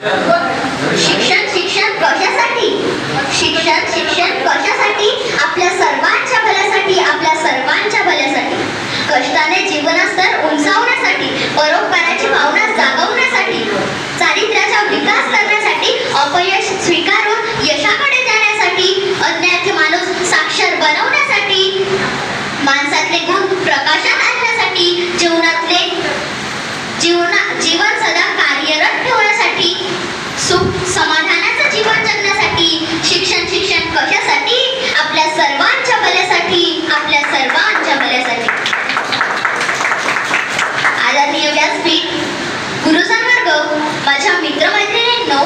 शिक्षण शिक्षण कशासाठी? शिक्षण शिक्षण कशासाठी? आपल्या सर्वांच्या भल्यासाठी, आपल्या सर्वांच्या भल्यासाठी. कष्टाने जीवनस्तर उंचावण्यासाठी, परोपकाराची भावना जागवण्यासाठी, चारित्र्याचा विकास करण्यासाठी, अपयश स्वीकारून यशाकडे जाण्यासाठी, अज्ञानी माणूस साक्षर बनवण्यासाठी, माणसातले गुण प्रकाशात आणण्यासाठी, जीवन सदा कार्यरत ठेवण्यासाठी, सुख समाधानाचं जीवन जगण्यासाठी. शिक्षण शिक्षण कशासाठी? आपल्या सर्वांच्या भल्यासाठी, आपल्या सर्वांच्या भल्यासाठी. आदरणीय व्यासपीठ, गुरुजन वर्ग, माझ्या मित्रमैत्रिणींनो,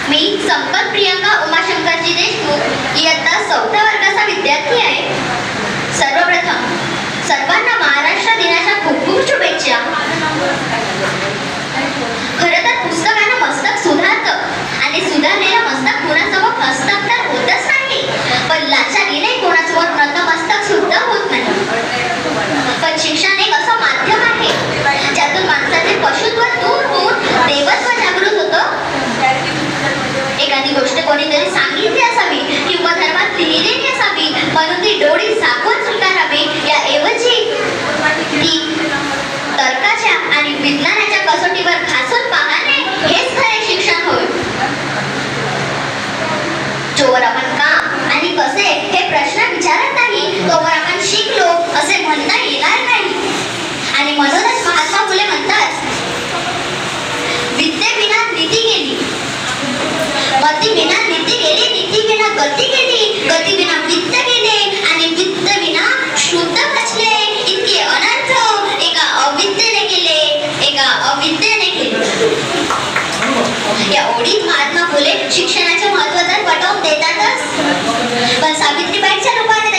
मी संपत प्रियंका उमाशंकरजी देशमुख इयत्ता 4थ्या वर्गाचा विद्यार्थी आहे. सर्वप्रथम सर्वांना महाराष्ट्र दिनाच्या खूप खूप शुभेच्छा. खरं तर पुस्तकानं मस्तक सुधारतं आणि सुधारलेलं मस्तक कुणासमोर हस्तक तर होतच नाही, पण लाचारीने कोणासमोर नतमस्तक सुद्धा होत नाही. पण शिक्षण एक असं माध्यम आहे ज्यातून माणसाचे पशुत्व दूर होऊन देवत्व जागृत होतं. एखादी गोष्ट कोणीतरी सांगितली असावी किंवा धर्मात लिहिलेली असावी, म्हणून ती डोळी झाकून स्वीकारावी, याऐवजी ती तर्काच्या आणि विज्ञानाच्या कसोटीवर घासून पाहणे हेच खरे शिक्षण होय. जोवर आपण का आणि कसे हे प्रश्न विचारत नाही, तोवर आपण शिकलो असे म्हणता येणार नाही. आणि म्हणूनच महात्मा फुले म्हणतात, विद्येविना नीती गेली, मतीविना नीती गेली, नीतीविना गती गेली, गतीविना विद्या गेले, आणि विद्येविना शुद्ध बसले. इतके अनर्थ एका अविद्येने केले, एका अविद्येने केले. या ओळीत महात्मा फुले शिक्षणाचे महत्त्व तर पटवून देतातच, पण सावित्रीबाईंच्या रूपाने